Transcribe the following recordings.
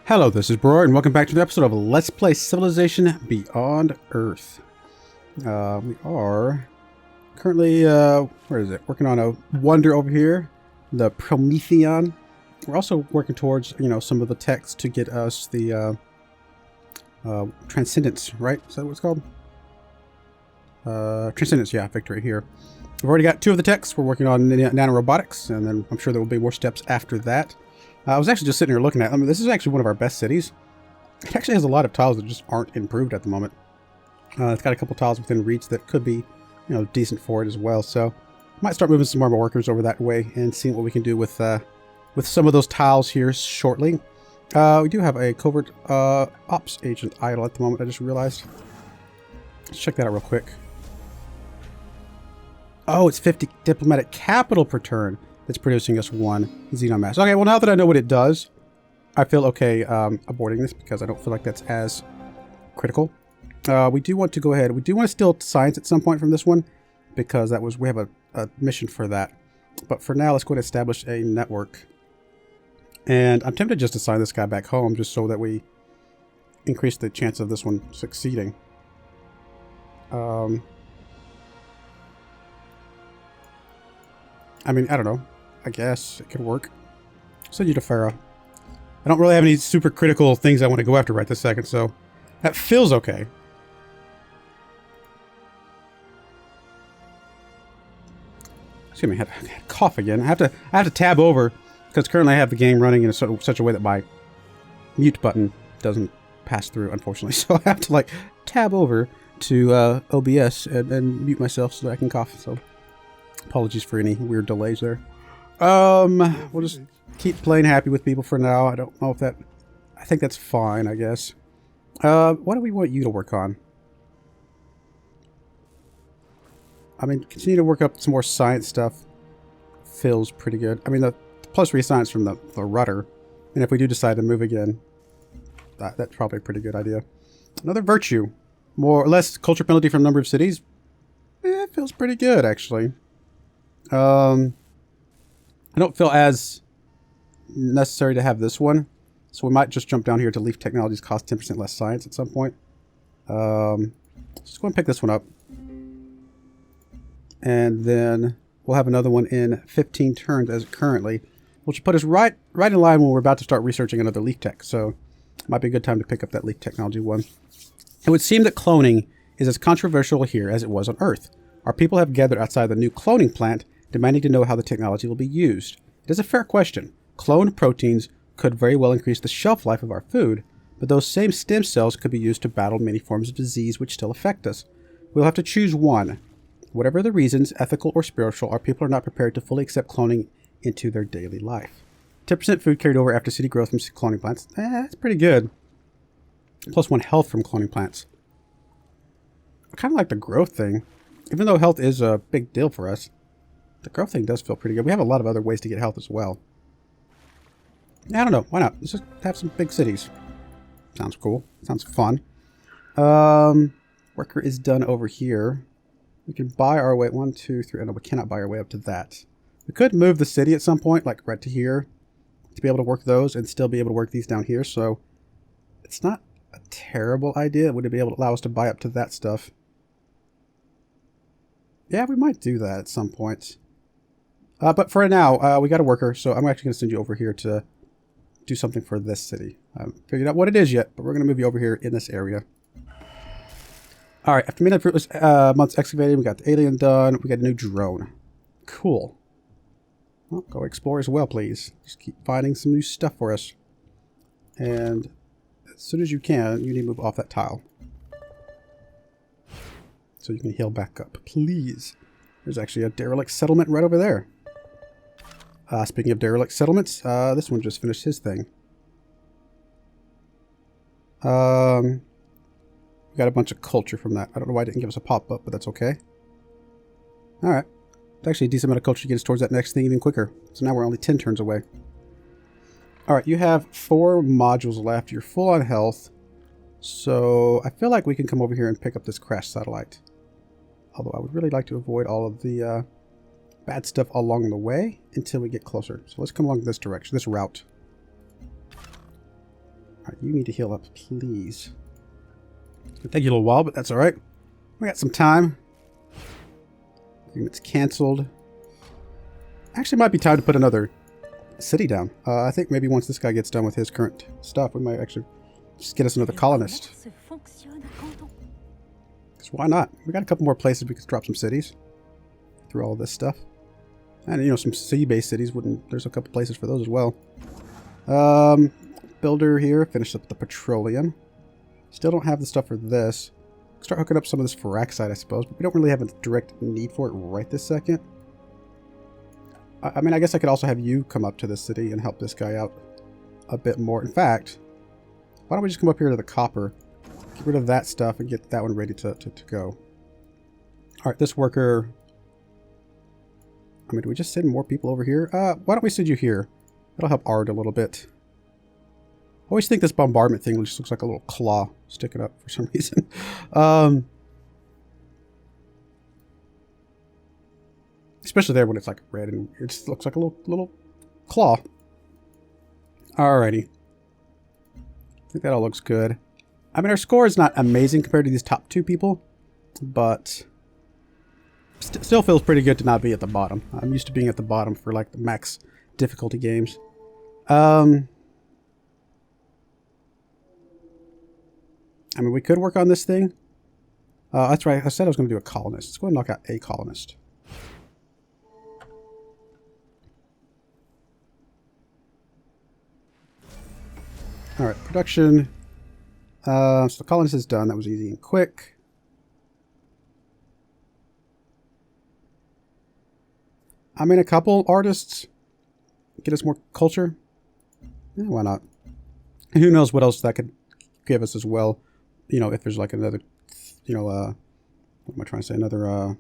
Hello, this is Broyar, and welcome back to the episode of Let's Play Civilization Beyond Earth. We are currently, where is it? Working on a wonder over here, the Promethean. We're also working towards, some of the techs to get us the Transcendence, right? Is that what it's called? Transcendence, yeah, victory here. We've already got 2 of the techs. We're working on nanorobotics, and then I'm sure there will be more steps after that. I was actually just sitting here looking at, this is actually one of our best cities. It actually has a lot of tiles that just aren't improved at the moment. It's got a couple tiles within reach that could be, decent for it as well. So, might start moving some more workers over that way and seeing what we can do with some of those tiles here shortly. We do have a covert ops agent idle at the moment, I just realized. Let's check that out real quick. Oh, it's 50 diplomatic capital per turn. That's producing us 1 xenon mass. Okay, well now that I know what it does, I feel okay aborting this because I don't feel like that's as critical. We do want to go ahead. We do want to steal science at some point from this one because we have a mission for that. But for now, let's go ahead and establish a network. And I'm tempted just to sign this guy back home just so that we increase the chance of this one succeeding. I mean, I don't know. I guess it could work. Send you to Falah. I don't really have any super critical things I want to go after right this second, so that feels okay. Excuse me, I had to cough again. I have to tab over because currently I have the game running in such a way that my mute button doesn't pass through, unfortunately. So I have to tab over to OBS and mute myself so that I can cough. So apologies for any weird delays there. We'll just keep playing happy with people for now. I don't know if that... I think that's fine, I guess. What do we want you to work on? I mean, continue to work up some more science stuff. Feels pretty good. I mean, the +3 science from the rudder. And if we do decide to move again, that's probably a pretty good idea. Another virtue. More or less culture penalty from number of cities. It feels pretty good, actually. I don't feel as necessary to have this one, so we might just jump down here to Leaf Technologies cost 10% less science at some point. Just go and pick this one up. And then we'll have another one in 15 turns as currently, which will put us right in line when we're about to start researching another Leaf Tech, so it might be a good time to pick up that Leaf Technology one. It would seem that cloning is as controversial here as it was on Earth. Our people have gathered outside the new cloning plant, demanding to know how the technology will be used. It is a fair question. Cloned proteins could very well increase the shelf life of our food, but those same stem cells could be used to battle many forms of disease which still affect us. We'll have to choose one. Whatever the reasons, ethical or spiritual, our people are not prepared to fully accept cloning into their daily life. 10% food carried over after city growth from cloning plants. That's pretty good. +1 health from cloning plants. I kind of like the growth thing. Even though health is a big deal for us, the growth thing does feel pretty good. We have a lot of other ways to get health as well. I don't know. Why not? Let's just have some big cities. Sounds cool. Sounds fun. Worker is done over here. We can buy our way. 1, 2, 3. Oh, no, we cannot buy our way up to that. We could move the city at some point, like right to here, to be able to work those and still be able to work these down here. So it's not a terrible idea. Would it be able to allow us to buy up to that stuff? Yeah, we might do that at some point. But for now, we got a worker, so I'm actually going to send you over here to do something for this city. I haven't figured out what it is yet, but we're going to move you over here in this area. Alright, after many fruitless months excavating, we got the alien done. We got a new drone. Cool. Well, go explore as well, please. Just keep finding some new stuff for us. And as soon as you can, you need to move off that tile. So you can heal back up, please. There's actually a derelict settlement right over there. Speaking of derelict settlements, this one just finished his thing. We got a bunch of culture from that. I don't know why it didn't give us a pop-up, but that's okay. Alright. It's actually a decent amount of culture to get us towards that next thing even quicker. So now we're only 10 turns away. Alright, you have 4 modules left. You're full on health. So I feel like we can come over here and pick up this crashed satellite. Although I would really like to avoid all of the bad stuff along the way until we get closer. So let's come along this direction, this route. Alright, you need to heal up, please. It'll take you a little while, but that's alright. We got some time. Agreement's cancelled. Actually, might be time to put another city down. I think maybe once this guy gets done with his current stuff, we might actually just get us another colonist. Because why not? We got a couple more places we could drop some cities through all of this stuff. And, you know, some sea-based cities wouldn't... There's a couple places for those as well. Builder here. Finish up the petroleum. Still don't have the stuff for this. Start hooking up some of this Faraxite, I suppose. But we don't really have a direct need for it right this second. I mean, I guess I could also have you come up to this city and help this guy out a bit more. In fact, why don't we just come up here to the copper, get rid of that stuff, and get that one ready to go. Alright, this worker... I mean, do we just send more people over here? Why don't we send you here? That'll help Ard a little bit. I always think this bombardment thing just looks like a little claw sticking up for some reason. Especially there when it's like red and it just looks like a little claw. Alrighty. I think that all looks good. I mean, our score is not amazing compared to these top two people, but still feels pretty good to not be at the bottom. I'm used to being at the bottom for like the max difficulty games. I mean, we could work on this thing. That's right. I said I was going to do a colonist. Let's go and knock out a colonist. Alright, production. So the colonist is done. That was easy and quick. I mean, a couple artists get us more culture. Yeah, why not? And who knows what else that could give us as well. You know, if there's like another, you know, what am I trying to say? Another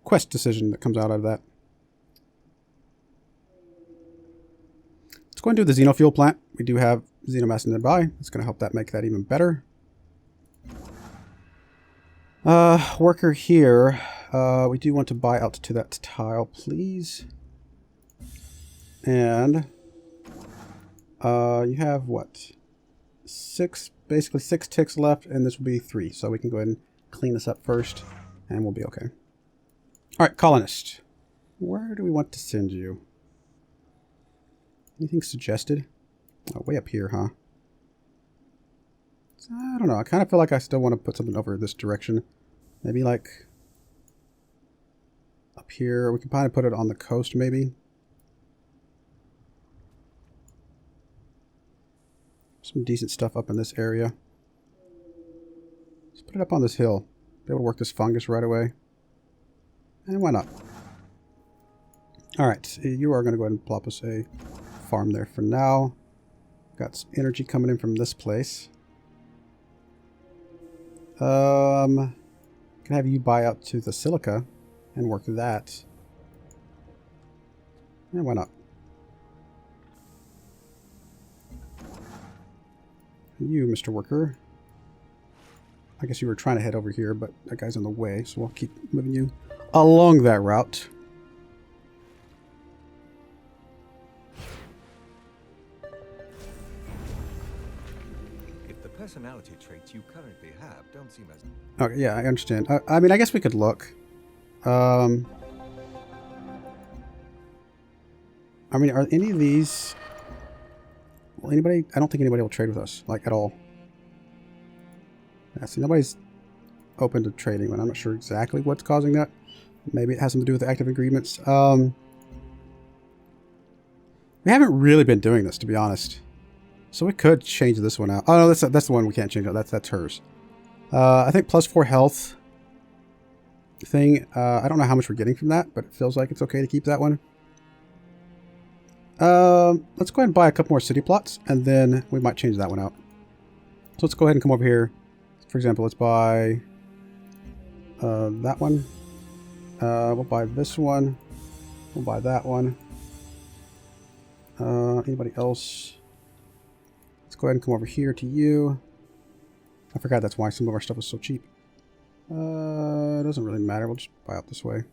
quest decision that comes out of that. Let's go and do the xenofuel plant. We do have xenomass nearby. It's going to help that make that even better. Worker here. We do want to buy out to that tile, please. And you have what? Basically six ticks left, and this will be 3. So we can go ahead and clean this up first, and we'll be okay. All right, colonist. Where do we want to send you? Anything suggested? Oh, way up here, huh? I don't know. I kind of feel like I still want to put something over this direction. Maybe like up here. We can probably put it on the coast, maybe. Some decent stuff up in this area. Let's put it up on this hill. Be able to work this fungus right away. And why not? Alright, you are going to go ahead and plop us a farm there for now. Got some energy coming in from this place. Can have you buy out to the silica and work that. And why not? You, Mr. Worker. I guess you were trying to head over here, but that guy's in the way, so we'll keep moving you along that route. If the personality traits you currently have don't seem as... Okay, yeah, I understand. I mean, I guess we could look. I mean, are any of these... Well, anybody... I don't think anybody will trade with us, like, at all. Yeah, see, nobody's open to trading, and I'm not sure exactly what's causing that. Maybe it has something to do with the active agreements. We haven't really been doing this, to be honest. So we could change this one out. Oh, no, that's the one we can't change out. That's hers. I think +4 health thing. I don't know how much we're getting from that, but it feels like it's okay to keep that one. Let's go ahead and buy a couple more city plots, and then we might change that one out. So let's go ahead and come over here. For example, let's buy that one. We'll buy this one. We'll buy that one. Anybody else? Let's go ahead and come over here to you. I forgot that's why some of our stuff was so cheap. It doesn't really matter. We'll just buy up this way.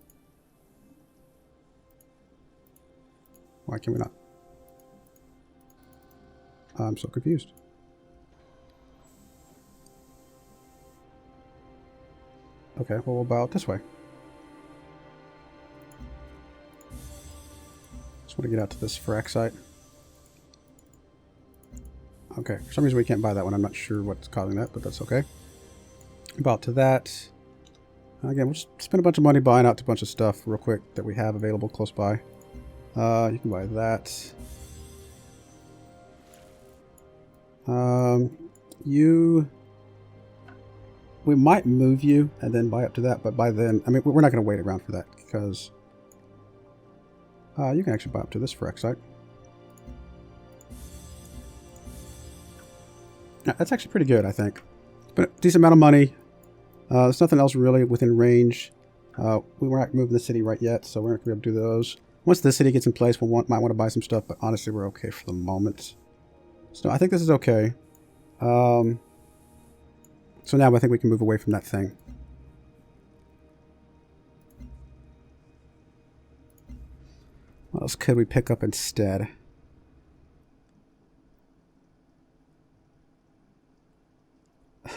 Why can we not? I'm so confused. Okay, well, what about this way? Just want to get out to this frac site. Okay, for some reason we can't buy that one. I'm not sure what's causing that, but that's okay. About to that. Again, we'll just spend a bunch of money buying out a bunch of stuff real quick that we have available close by. You can buy that. We might move you and then buy up to that, but by then, I mean, we're not going to wait around for that because you can actually buy up to this frac site. That's actually pretty good, I think. But a decent amount of money. There's nothing else really within range. We weren't moving the city right yet, so we're not going to be able to do those. Once the city gets in place, we might want to buy some stuff, but honestly, we're okay for the moment. So I think this is okay. So now I think we can move away from that thing. What else could we pick up instead?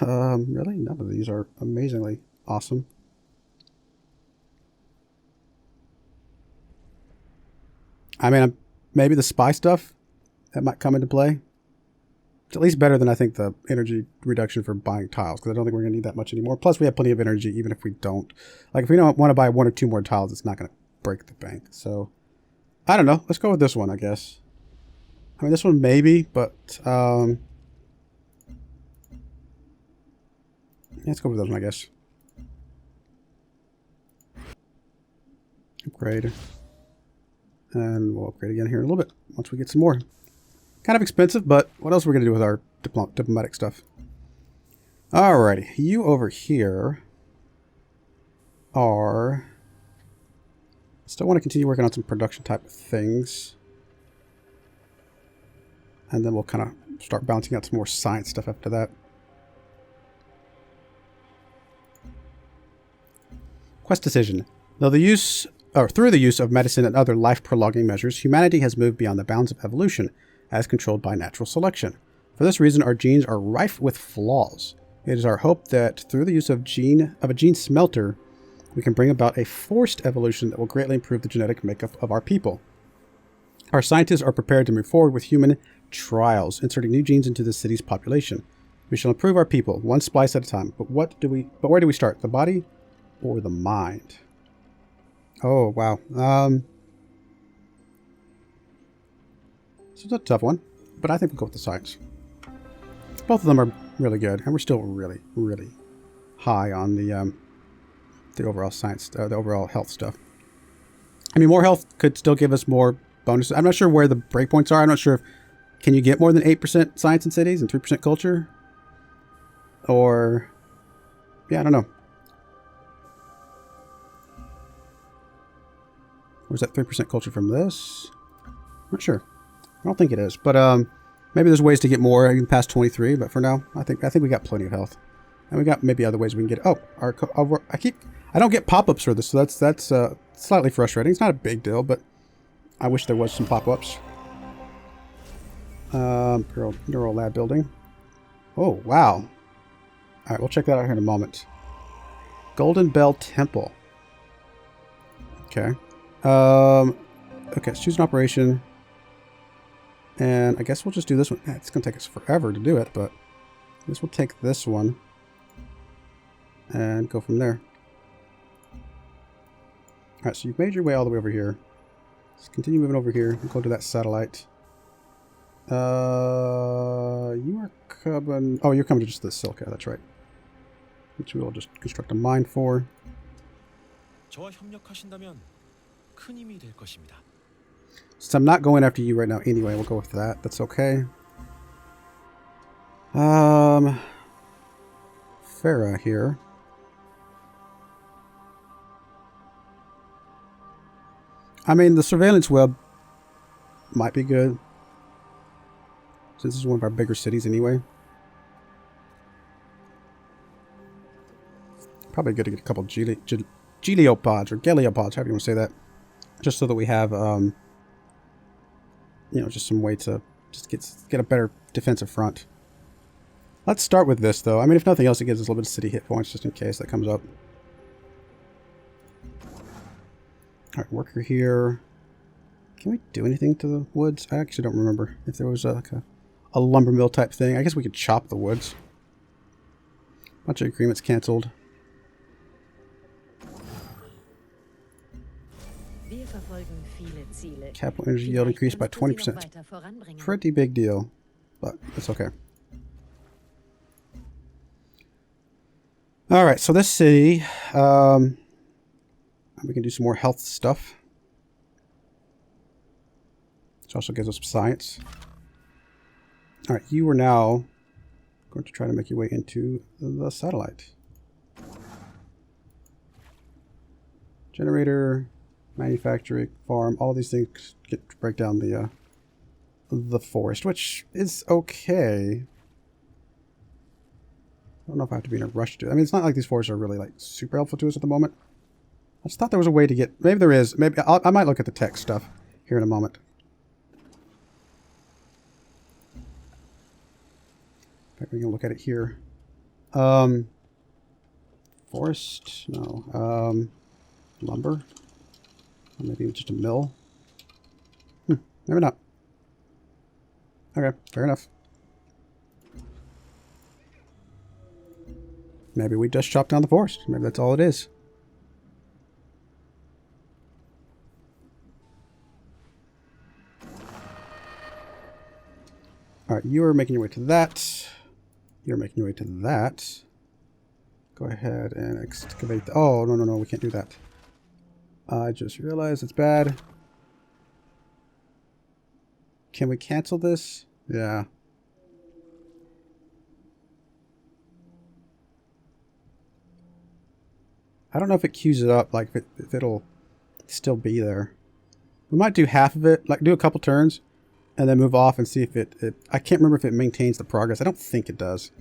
Really? None of these are amazingly awesome. I mean, maybe the spy stuff that might come into play. It's at least better than I think the energy reduction for buying tiles, because I don't think we're going to need that much anymore. Plus, we have plenty of energy, even if we don't. Like, if we don't want to buy 1 or 2 more tiles, it's not going to break the bank. So, I don't know. Let's go with this one, I guess. I mean, this one maybe, but let's go with those one, I guess. Upgrade. And we'll upgrade again here in a little bit once we get some more. Kind of expensive, but what else are we going to do with our diplomatic stuff? Alrighty. You over here are... Still want to continue working on some production type of things. And then we'll kind of start balancing out some more science stuff after that. Quest decision. Through the use of medicine and other life-prolonging measures, humanity has moved beyond the bounds of evolution, as controlled by natural selection. For this reason, our genes are rife with flaws. It is our hope that through the use of a gene smelter, we can bring about a forced evolution that will greatly improve the genetic makeup of our people. Our scientists are prepared to move forward with human trials, inserting new genes into the city's population. We shall improve our people, one splice at a time. But where do we start? The body or the mind? Oh, wow. So it's a tough one, but I think we'll go with the science. Both of them are really good, and we're still really, really high on the overall science, the overall health stuff. I mean, more health could still give us more bonuses. I'm not sure where the breakpoints are. I'm not sure if can you get more than 8% science in cities and 3% culture, or yeah, I don't know. Or is that 3% culture from this? I'm not sure. I don't think it is, but maybe there's ways to get more even past 23. But for now, I think we got plenty of health, and we got maybe other ways we can get. Oh, I don't get pop-ups for this, so that's slightly frustrating. It's not a big deal, but I wish there was some pop-ups. Neural lab building. Oh wow! All right, we'll check that out here in a moment. Golden Bell Temple. Okay. Okay, let's choose an operation. And I guess we'll just do this one. It's going to take us forever to do it, but I guess we'll take this one and go from there. Alright, so you've made your way all the way over here. Let's continue moving over here and go to that satellite. You are coming... Oh, you're coming to just the Silka, that's right. Which we will just construct a mine for. Since I'm not going after you right now anyway, we'll go with that. That's okay. Farah here. I mean, the surveillance web might be good, since this is one of our bigger cities anyway. Probably good to get a couple geliopods or geliopods, however you want to say that, just so that we have, just some way to just get a better defensive front. Let's start with this, though. I mean, if nothing else, it gives us a little bit of city hit points just in case that comes up. Alright, worker here. Can we do anything to the woods? I actually don't remember if there was like a lumber mill type thing. I guess we could chop the woods. Bunch of agreements canceled. Capital energy yield increased by 20%. Pretty big deal, but it's okay. Alright, so this city, we can do some more health stuff. Which also gives us some science. Alright, you are now going to try to make your way into the satellite. Generator, manufacturing, farm, all these things break down the forest, which is okay. I don't know if I have to be in a rush to. I mean, it's not like these forests are really like super helpful to us at the moment. I just thought there was a way to get. Maybe there is. Maybe I might look at the tech stuff here in a moment. In fact, we can look at it here. Forest? No. Lumber? Or maybe just a mill? Maybe not. Okay, fair enough. Maybe we just chopped down the forest. Maybe that's all it is. Alright, you are making your way to that. You're making your way to that. Go ahead and excavate. Oh, no, we can't do that. I just realized it's bad. Can we cancel this? Yeah. I don't know if it queues it up, like if it'll still be there. We might do half of it, like do a couple turns, and then move off and see if it I can't remember if it maintains the progress. I don't think it does.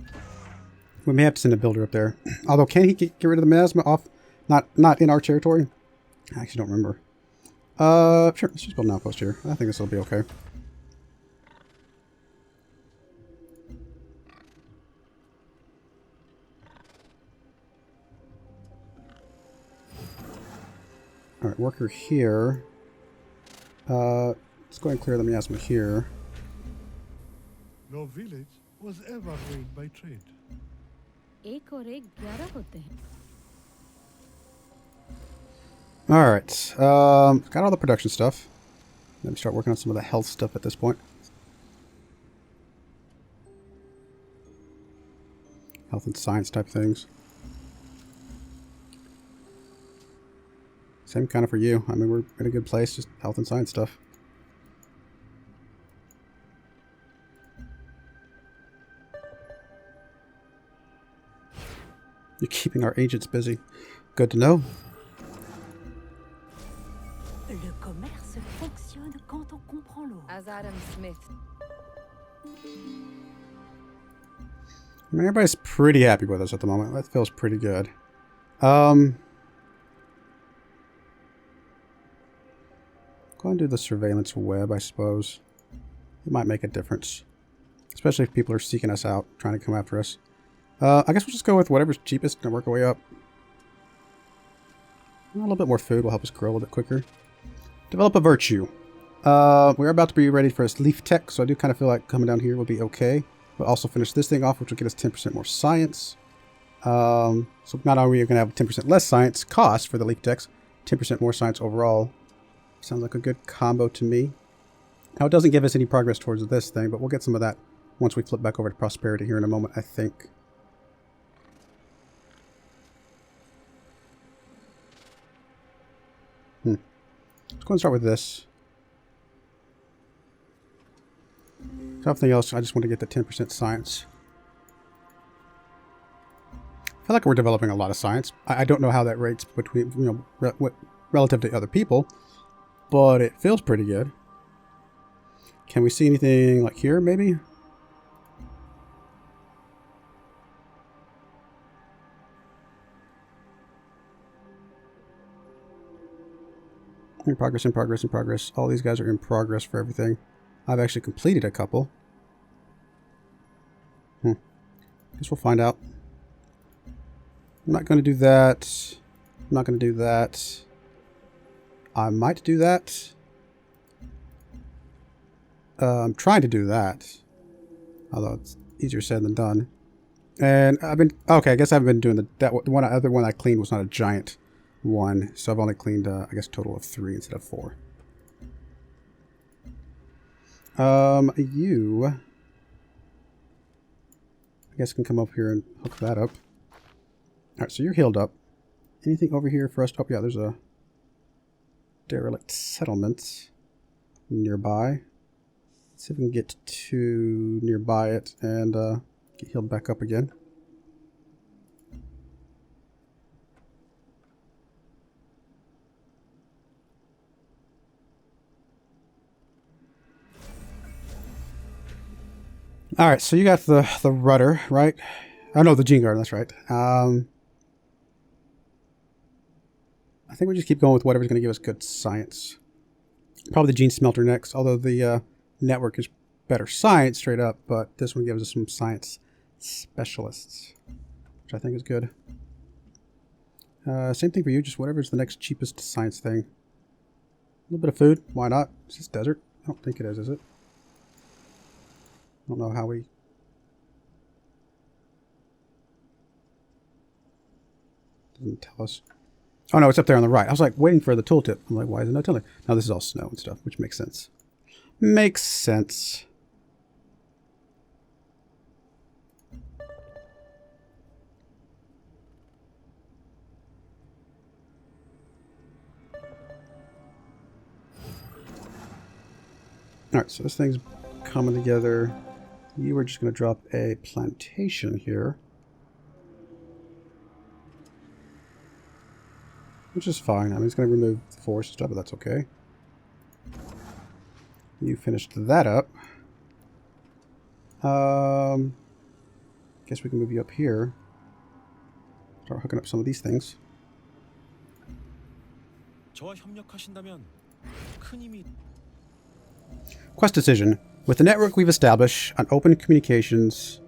We may have to send a builder up there. Although, can he get rid of the miasma off? Not in our territory? I actually don't remember. Sure, let's just build an outpost here. I think this will be okay. Alright, worker here. Let's go ahead and clear the miasma here. No village was ever made by trade. Alright, got all the production stuff. Let me start working on some of the health stuff at this point. Health and science type things. Same kind of for you. I mean, we're in a good place, just health and science stuff. You're keeping our agents busy. Good to know. Le commerce fonctionne quand on comprend l'eau. As Adam Smith. I mean, everybody's pretty happy with us at the moment. That feels pretty good. Go and do the surveillance web, I suppose. It might make a difference. Especially if people are seeking us out, trying to come after us. I guess we'll just go with whatever's cheapest and work our way up. A little bit more food will help us grow a little bit quicker. Develop a virtue. We're about to be ready for this leaf tech, so I do kind of feel like coming down here will be okay. We'll also finish this thing off, which will get us 10% more science. So not only are we going to have 10% less science cost for the leaf techs, 10% more science overall. Sounds like a good combo to me. Now, it doesn't give us any progress towards this thing, but we'll get some of that once we flip back over to prosperity here in a moment, I think. Let's go and start with this. Something else, I just want to get the 10% science. I feel like we're developing a lot of science. I don't know how that rates between, you know, relative to other people, but it feels pretty good. Can we see anything like here, maybe? In progress, in progress, in progress. All these guys are in progress for everything. I've actually completed a couple. Guess we'll find out. I'm not going to do that. I'm not going to do that. I might do that. I'm trying to do that. Although it's easier said than done. And I've been... Okay, I guess I've been doing that other one I cleaned was not a giant one. So I've only cleaned, I guess, a total of 3 instead of 4. You... I guess can come up here and hook that up. Alright, so you're healed up. Anything over here for us? Oh, yeah, there's a derelict settlement nearby. Let's see if we can get to nearby it and get healed back up again. Alright, so you got the rudder, right? Oh no, the gene garden, that's right. I think we just keep going with whatever's going to give us good science. Probably the gene smelter next, although the network is better science straight up, but this one gives us some science specialists, which I think is good. Same thing for you, just whatever's the next cheapest science thing. A little bit of food, why not? Is this desert? I don't think it is it? I don't know how we... Doesn't tell us. Oh no, it's up there on the right. I was like waiting for the tooltip. I'm like, why isn't it telling me? No, this is all snow and stuff, which makes sense. Makes sense. Alright, so this thing's coming together. You were just going to drop a plantation here. Which is fine. I mean, it's going to remove the forest stuff, but that's okay. You finished that up. Guess we can move you up here. Start hooking up some of these things. Quest decision. With the network we've established an open communications...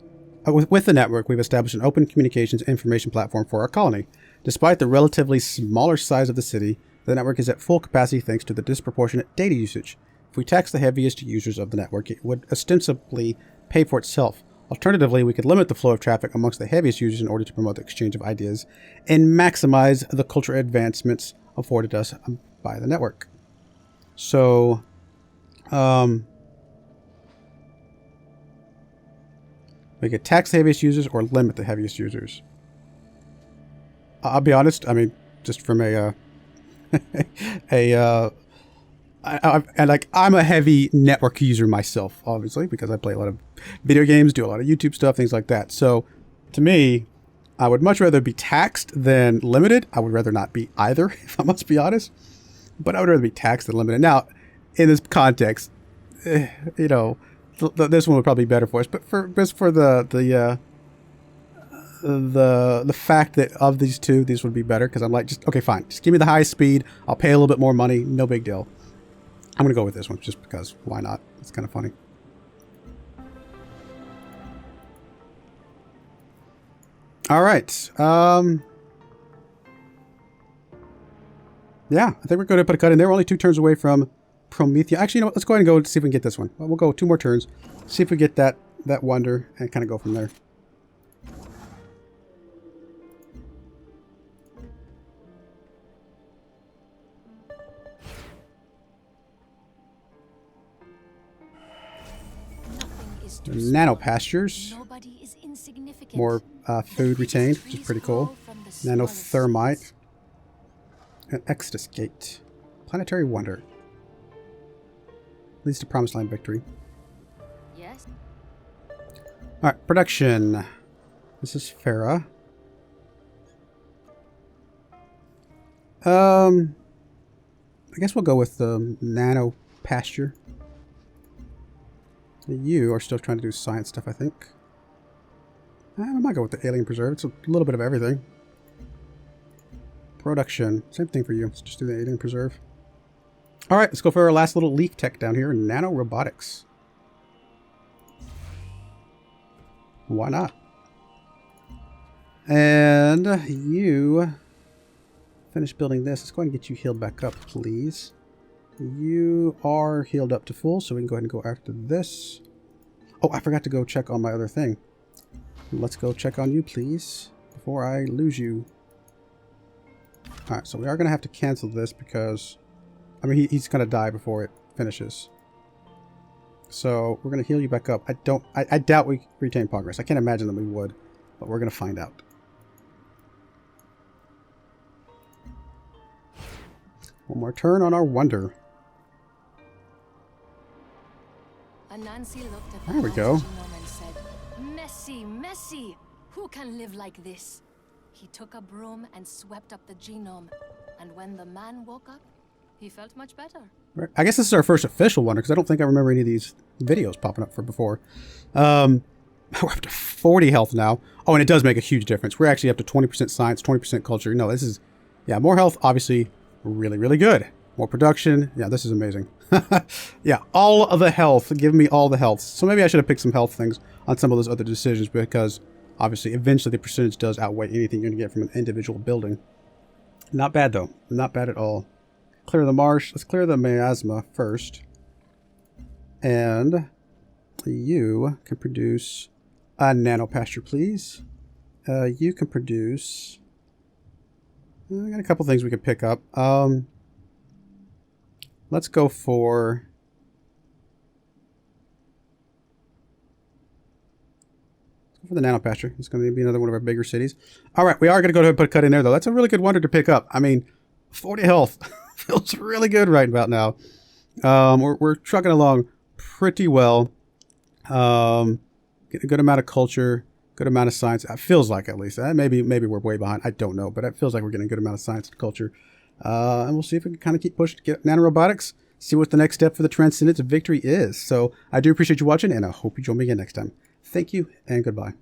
with the network, we've established an open communications information platform for our colony. Despite the relatively smaller size of the city, the network is at full capacity thanks to the disproportionate data usage. If we tax the heaviest users of the network, it would ostensibly pay for itself. Alternatively, we could limit the flow of traffic amongst the heaviest users in order to promote the exchange of ideas and maximize the cultural advancements afforded us by the network. So, we could tax the heaviest users or limit the heaviest users. I'll be honest, I mean, just from I'm a heavy network user myself, obviously, because I play a lot of video games, do a lot of YouTube stuff, things like that. So, to me, I would much rather be taxed than limited. I would rather not be either, if I must be honest. But I would rather be taxed than limited. Now, in this context, you know, this one would probably be better for us. But just for the fact that of these two, these would be better, because I'm like, just okay, fine, just give me the highest speed. I'll pay a little bit more money, no big deal. I'm gonna go with this one just because why not? It's kind of funny. All right. Yeah, I think we're going to put a cut in there. We're only 2 turns away from Promethea. Actually, you know what? Let's go ahead and go and see if we can get this one. Well, we'll go 2 more turns, see if we get that wonder, and kind of go from there. Nano pastures. More food retained, which is pretty cool. Nanothermite. An Exodus Gate. Planetary Wonder. Leads to Promised Land victory. Yes. Alright, production. This is Falah. I guess we'll go with the nano pasture. You are still trying to do science stuff, I think. I might go with the alien preserve. It's a little bit of everything. Production. Same thing for you. Let's just do the alien preserve. Alright, let's go for our last little leaf tech down here. Nano robotics. Why not? And you Finish building this. Let's go ahead and get you healed back up, please. You are healed up to full, so we can go ahead and go after this. Oh, I forgot to go check on my other thing. Let's go check on you, please, before I lose you. Alright, so we are going to have to cancel this because, I mean, he's going to die before it finishes. So we're going to heal you back up. I doubt we retain progress. I can't imagine that we would, but we're going to find out. One more turn on our wonder. There we go. And said, "Messy, messy. Who can live like this?" He took a broom and swept up the genome. And when the man woke up, he felt much better. Right. I guess this is our first official wonder because I don't think I remember any of these videos popping up for before. We're up to 40 health now. Oh, and it does make a huge difference. We're actually up to 20% science, 20% culture. No, this is, yeah, more health, obviously, really, really good. More production. Yeah, this is amazing. Yeah, all of the health. Give me all the health. So maybe I should have picked some health things on some of those other decisions because obviously eventually the percentage does outweigh anything you're going to get from an individual building. Not bad though. Not bad at all. Clear the marsh. Let's clear the miasma first. And you can produce a nano pasture, please. You can produce... I got a couple things we could pick up. Let's go for... the nano pasture. It's going to be another one of our bigger cities. All right, we are going to go ahead and put a cut in there, though. That's a really good wonder to pick up. I mean, 40 health feels really good right about now. We're trucking along pretty well. Getting a good amount of culture, good amount of science. It feels like, at least. Maybe we're way behind. I don't know, but it feels like we're getting a good amount of science and culture. And we'll see if we can kind of keep pushing to get nanorobotics. See what the next step for the Transcendence of Victory is. So I do appreciate you watching, and I hope you join me again next time. Thank you, and goodbye.